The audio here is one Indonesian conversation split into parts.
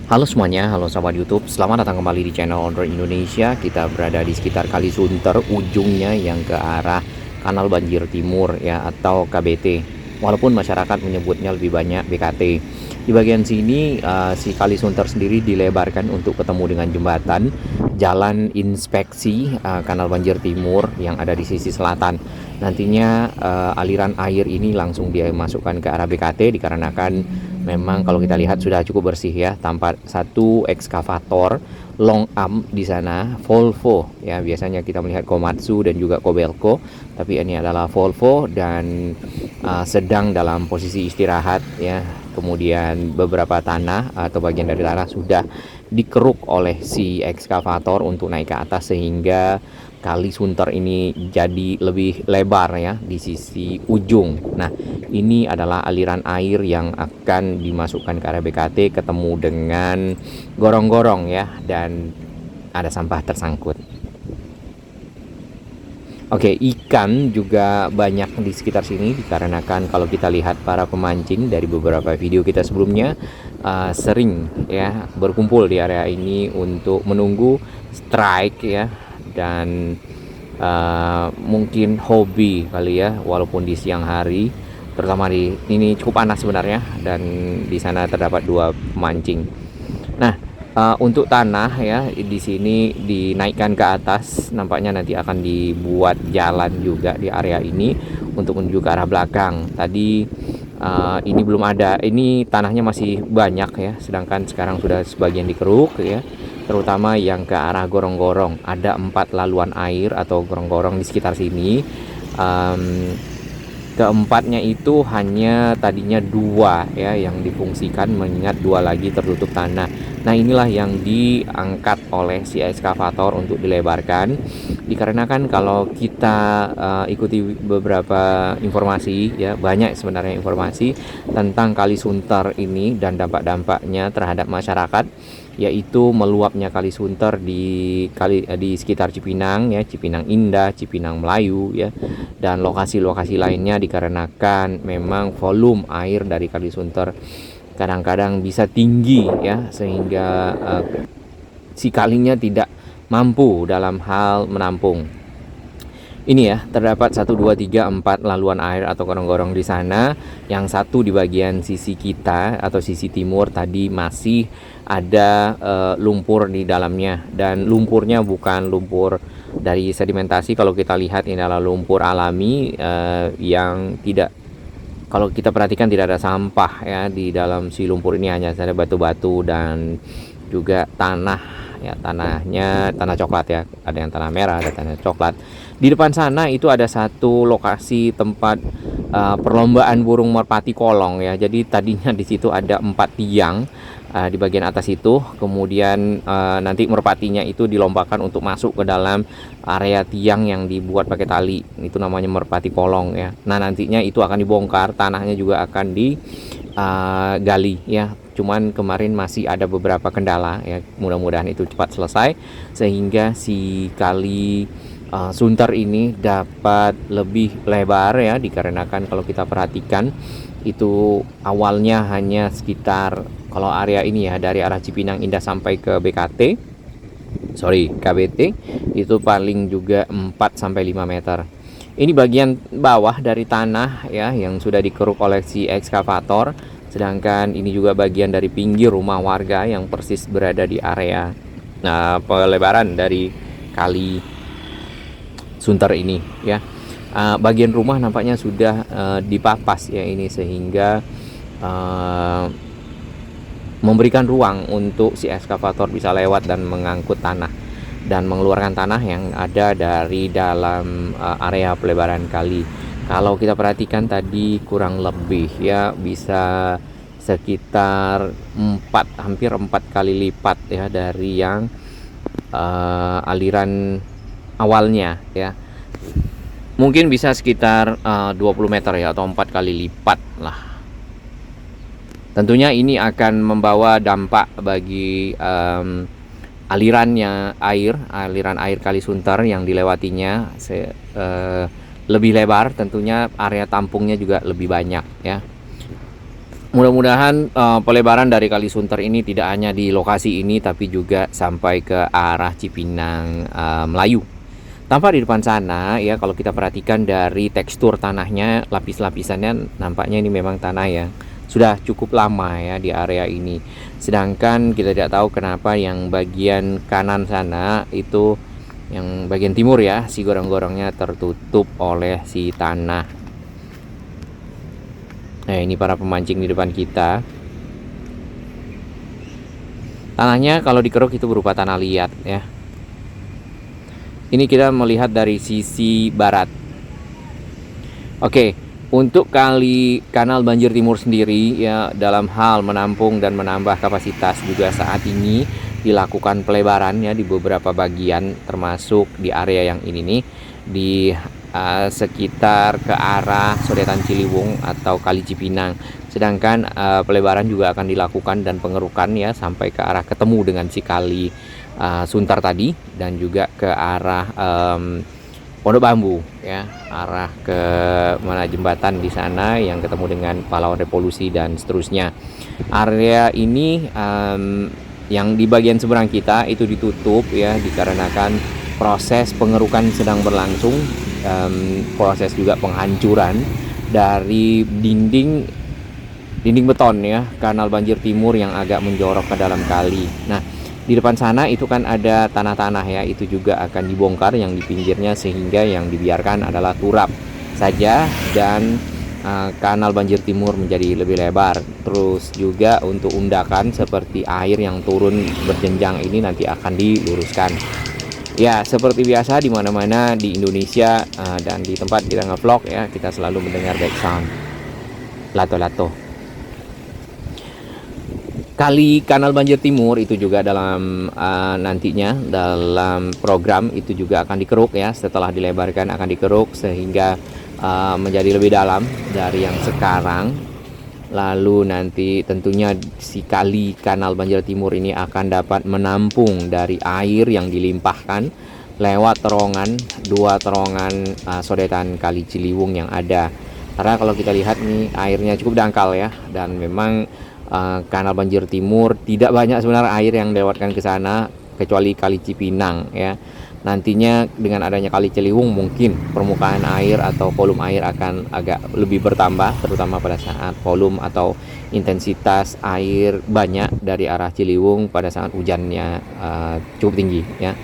Halo semuanya, halo sahabat YouTube. Selamat datang kembali di channel Owner Indonesia. Kita berada di sekitar Kali Sunter, ujungnya yang ke arah Kanal Banjir Timur ya, atau KBT. Walaupun masyarakat menyebutnya lebih banyak BKT. Di bagian sini si Kali Sunter sendiri dilebarkan untuk ketemu dengan jembatan Jalan Inspeksi Kanal Banjir Timur yang ada di sisi selatan. Nantinya aliran air ini langsung dimasukkan ke arah BKT dikarenakan memang kalau kita lihat sudah cukup bersih ya, tampak satu ekskavator long arm di sana, Volvo ya. Biasanya kita melihat Komatsu dan juga Kobelco, tapi ini adalah Volvo dan sedang dalam posisi istirahat ya. Kemudian beberapa tanah atau bagian dari tanah sudah dikeruk oleh si ekskavator untuk naik ke atas sehingga Kali Sunter ini jadi lebih lebar ya di sisi ujung. Nah, ini adalah aliran air yang akan dimasukkan ke area BKT ketemu dengan gorong-gorong ya, dan ada sampah tersangkut. Oke, ikan juga banyak di sekitar sini dikarenakan kalau kita lihat para pemancing dari beberapa video kita sebelumnya sering ya berkumpul di area ini untuk menunggu strike ya, dan mungkin hobi kali ya, walaupun di siang hari, terutama di ini cukup panas sebenarnya, dan di sana terdapat dua pemancing. Nah, untuk tanah ya di sini dinaikkan ke atas, nampaknya nanti akan dibuat jalan juga di area ini untuk menuju ke arah belakang. Tadi ini belum ada, ini tanahnya masih banyak ya, sedangkan sekarang sudah sebagian dikeruk ya, terutama yang ke arah gorong-gorong. Ada 4 laluan air atau gorong-gorong di sekitar sini. Keempatnya itu hanya tadinya 2 ya yang difungsikan, mengingat 2 lagi tertutup tanah. Nah, inilah yang diangkat oleh si ekskavator untuk dilebarkan, dikarenakan kalau kita ikuti beberapa informasi ya, banyak sebenarnya informasi tentang Kali Sunter ini dan dampak-dampaknya terhadap masyarakat, yaitu meluapnya Kali Sunter di sekitar Cipinang ya, Cipinang Indah, Cipinang Melayu ya, dan lokasi-lokasi lainnya, dikarenakan memang volume air dari Kali Sunter kadang-kadang bisa tinggi ya, sehingga si kalinya tidak mampu dalam hal menampung. Ini ya, terdapat 1, 2, 3, 4 laluan air atau gorong-gorong di sana. Yang satu di bagian sisi kita atau sisi timur tadi masih ada lumpur di dalamnya, dan lumpurnya bukan lumpur dari sedimentasi. Kalau kita lihat ini adalah lumpur alami yang tidak, kalau kita perhatikan tidak ada sampah ya di dalam si lumpur ini, hanya ada batu-batu dan juga tanah ya, tanahnya tanah coklat ya, ada yang tanah merah, ada tanah coklat. Di depan sana itu ada satu lokasi tempat perlombaan burung merpati kolong ya. Jadi tadinya di situ ada 4 tiang di bagian atas itu, kemudian nanti merpatinya itu dilombakan untuk masuk ke dalam area tiang yang dibuat pakai tali, itu namanya merpati kolong ya. Nah, nantinya itu akan dibongkar, tanahnya juga akan digali ya. Cuman kemarin masih ada beberapa kendala ya, mudah-mudahan itu cepat selesai sehingga si Kali Sunter ini dapat lebih lebar ya, dikarenakan kalau kita perhatikan itu awalnya hanya sekitar, kalau area ini ya dari arah Cipinang Indah sampai ke KBT itu paling juga 4-5 meter. Ini bagian bawah dari tanah ya yang sudah dikeruk oleh si ekskavator, sedangkan ini juga bagian dari pinggir rumah warga yang persis berada di area pelebaran dari Kali Sunter ini ya. Bagian rumah nampaknya sudah dipapas ya ini, sehingga memberikan ruang untuk si ekskavator bisa lewat dan mengangkut tanah dan mengeluarkan tanah yang ada dari dalam area pelebaran kali. Kalau kita perhatikan tadi kurang lebih ya bisa sekitar hampir 4 kali lipat ya dari yang aliran awalnya ya. Mungkin bisa sekitar 20 meter ya, atau 4 kali lipat lah. Tentunya ini akan membawa dampak bagi aliran air Kali Sunter yang dilewatinya lebih lebar, tentunya area tampungnya juga lebih banyak ya. Mudah-mudahan pelebaran dari Kali Sunter ini tidak hanya di lokasi ini tapi juga sampai ke arah Cipinang Melayu. Tampak di depan sana ya, kalau kita perhatikan dari tekstur tanahnya, lapis-lapisannya, nampaknya ini memang tanah yang sudah cukup lama ya di area ini. Sedangkan kita tidak tahu kenapa yang bagian kanan sana itu, yang bagian timur ya, si gorong-gorongnya tertutup oleh si tanah. Nah, ini para pemancing di depan kita. Tanahnya kalau dikeruk itu berupa tanah liat ya. Ini kita melihat dari sisi barat. Oke, untuk kali Kanal Banjir Timur sendiri ya, dalam hal menampung dan menambah kapasitas juga saat ini dilakukan pelebaran ya di beberapa bagian, termasuk di area yang ini nih, di sekitar ke arah Sodetan Ciliwung atau Kali Cipinang. Sedangkan pelebaran juga akan dilakukan dan pengerukan ya sampai ke arah ketemu dengan si Kali Sunter tadi, dan juga ke arah Pondok Bambu ya, arah ke mana jembatan di sana yang ketemu dengan Pahlawan Revolusi dan seterusnya. Area ini yang di bagian seberang kita itu ditutup ya, dikarenakan proses pengerukan sedang berlangsung, proses juga penghancuran dari dinding beton ya Kanal Banjir Timur yang agak menjorok ke dalam kali. Nah, di depan sana itu kan ada tanah-tanah ya, itu juga akan dibongkar yang di pinggirnya, sehingga yang dibiarkan adalah turap saja dan Kanal Banjir Timur menjadi lebih lebar. Terus juga untuk undakan seperti air yang turun berjenjang ini nanti akan diluruskan. Ya, seperti biasa di mana-mana di Indonesia dan di tempat kita nge-vlog ya, kita selalu mendengar back sound lato-lato. Kali Kanal Banjir Timur itu juga dalam nantinya dalam program itu juga akan dikeruk ya, setelah dilebarkan akan dikeruk sehingga menjadi lebih dalam dari yang sekarang. Lalu nanti tentunya si Kali Kanal Banjir Timur ini akan dapat menampung dari air yang dilimpahkan lewat dua terowongan Sodetan Kali Ciliwung yang ada. Karena kalau kita lihat nih airnya cukup dangkal ya, dan memang Kanal Banjir Timur tidak banyak sebenarnya air yang dilewatkan ke sana kecuali Kali Cipinang ya. Nantinya dengan adanya Kali Ciliwung mungkin permukaan air atau volume air akan agak lebih bertambah, terutama pada saat volume atau intensitas air banyak dari arah Ciliwung pada saat hujannya cukup tinggi ya.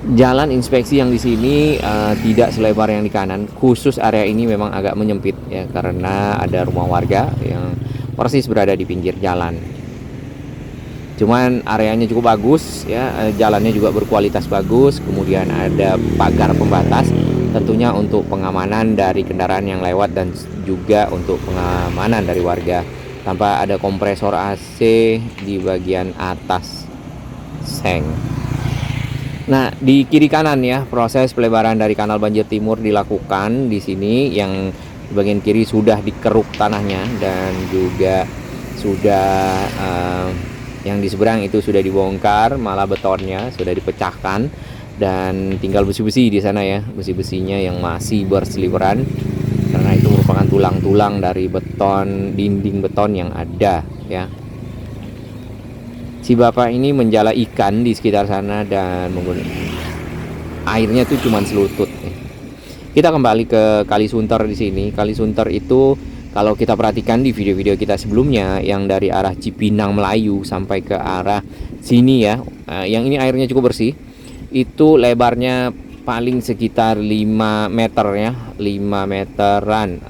Jalan inspeksi yang di sini tidak selebar yang di kanan, khusus area ini memang agak menyempit ya, karena ada rumah warga yang persis berada di pinggir jalan. Cuman areanya cukup bagus ya, jalannya juga berkualitas bagus, kemudian ada pagar pembatas tentunya untuk pengamanan dari kendaraan yang lewat dan juga untuk pengamanan dari warga, tanpa ada kompresor AC di bagian atas seng. Nah, di kiri kanan ya, proses pelebaran dari Kanal Banjir Timur dilakukan di sini, yang di bagian kiri sudah dikeruk tanahnya dan juga sudah yang di seberang itu sudah dibongkar, malah betonnya sudah dipecahkan dan tinggal besi-besi di sana ya, besi-besinya yang masih berseliweran karena itu merupakan tulang-tulang dari beton, dinding beton yang ada ya. Si bapak ini menjala ikan di sekitar sana dan menggunakan airnya tuh cuma selutut ya. Kita kembali ke Kali Sunter di sini. Kali Sunter itu kalau kita perhatikan di video-video kita sebelumnya yang dari arah Cipinang Melayu sampai ke arah sini ya, yang ini airnya cukup bersih, itu lebarnya paling sekitar 5 meter ya, 5 meteran,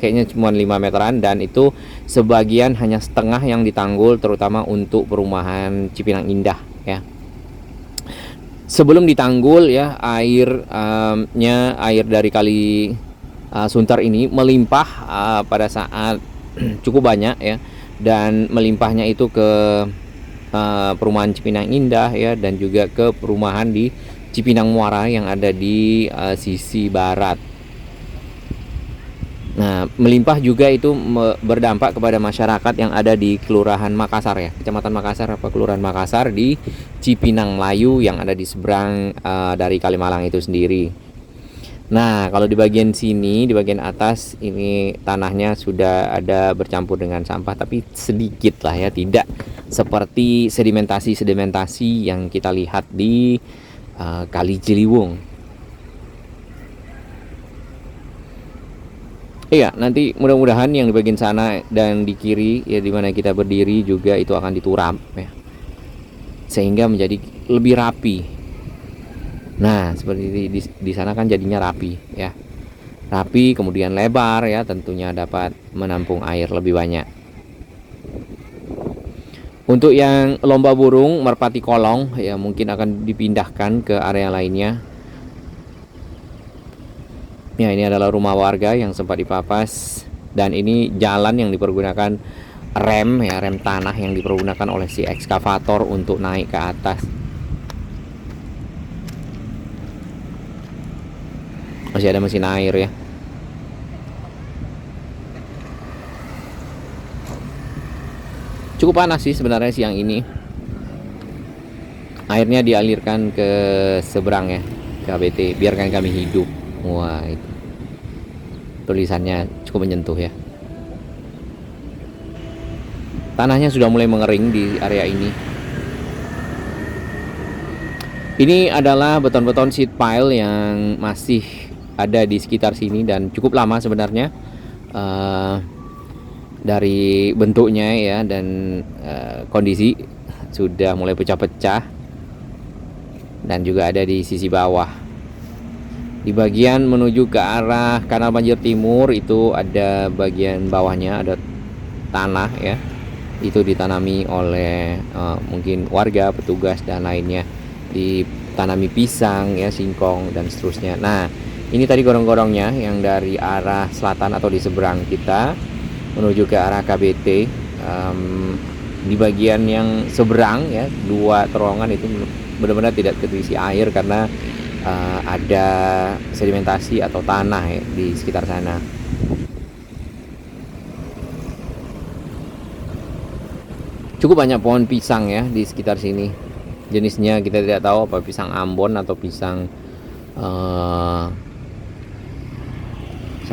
kayaknya cuma 5 meteran, dan itu sebagian hanya setengah yang ditanggul, terutama untuk perumahan Cipinang Indah ya. Sebelum ditanggul ya, air dari Kali Sunter ini melimpah pada saat cukup banyak ya, dan melimpahnya itu ke perumahan Cipinang Indah ya, dan juga ke perumahan di Cipinang Muara yang ada di sisi barat. Nah, melimpah juga itu berdampak kepada masyarakat yang ada di Kelurahan Makassar ya, Kecamatan Makassar apa Kelurahan Makassar di Cipinang Melayu yang ada di seberang dari Kalimalang itu sendiri. Nah, kalau di bagian sini, di bagian atas ini tanahnya sudah ada bercampur dengan sampah, tapi sedikit lah ya, tidak seperti sedimentasi-sedimentasi yang kita lihat di Kali Ciliwung. Iya, nanti mudah-mudahan yang di bagian sana dan di kiri ya di mana kita berdiri juga itu akan diturap ya. Sehingga menjadi lebih rapi. Nah, seperti di sana kan jadinya rapi ya. Rapi kemudian lebar ya, tentunya dapat menampung air lebih banyak. Untuk yang lomba burung merpati kolong ya mungkin akan dipindahkan ke area lainnya. Ya, ini adalah rumah warga yang sempat dipapas dan ini jalan yang dipergunakan rem ya, rem tanah yang dipergunakan oleh si ekskavator untuk naik ke atas. Masih ada mesin air ya. Cukup panas sih sebenarnya siang ini. Airnya dialirkan ke seberang ya, KBT, biarkan kami hidup. Wah, itu tulisannya cukup menyentuh ya. Tanahnya sudah mulai mengering di area ini. Ini adalah beton-beton sheet pile yang masih ada di sekitar sini dan cukup lama sebenarnya. Dari bentuknya ya dan kondisi sudah mulai pecah-pecah dan juga ada di sisi bawah. Di bagian menuju ke arah Kanal Banjir Timur itu ada bagian bawahnya ada tanah ya, itu ditanami oleh mungkin warga, petugas dan lainnya, ditanami pisang ya, singkong dan seterusnya. Nah, ini tadi gorong-gorongnya yang dari arah selatan atau di seberang kita menuju ke arah KBT. Di bagian yang seberang ya, dua terowongan itu benar-benar tidak terisi air karena ada sedimentasi atau tanah ya di sekitar sana. Cukup banyak pohon pisang ya di sekitar sini. Jenisnya kita tidak tahu apa pisang Ambon atau pisang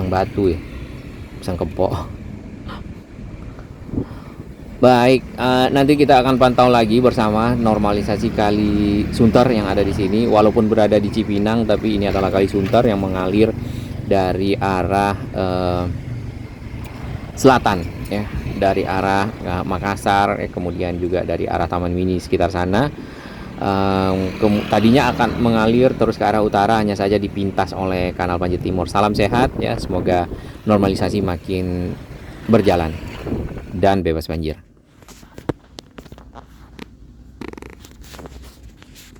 batu ya, pisang kepok. Baik, nanti kita akan pantau lagi bersama normalisasi Kali Sunter yang ada di sini. Walaupun berada di Cipinang, tapi ini adalah Kali Sunter yang mengalir dari arah selatan, ya, dari arah Makassar, kemudian juga dari arah Taman Mini sekitar sana. Tadinya akan mengalir terus ke arah utara, hanya saja dipintas oleh Kanal Banjir Timur. Salam sehat, ya, semoga normalisasi makin berjalan dan bebas banjir.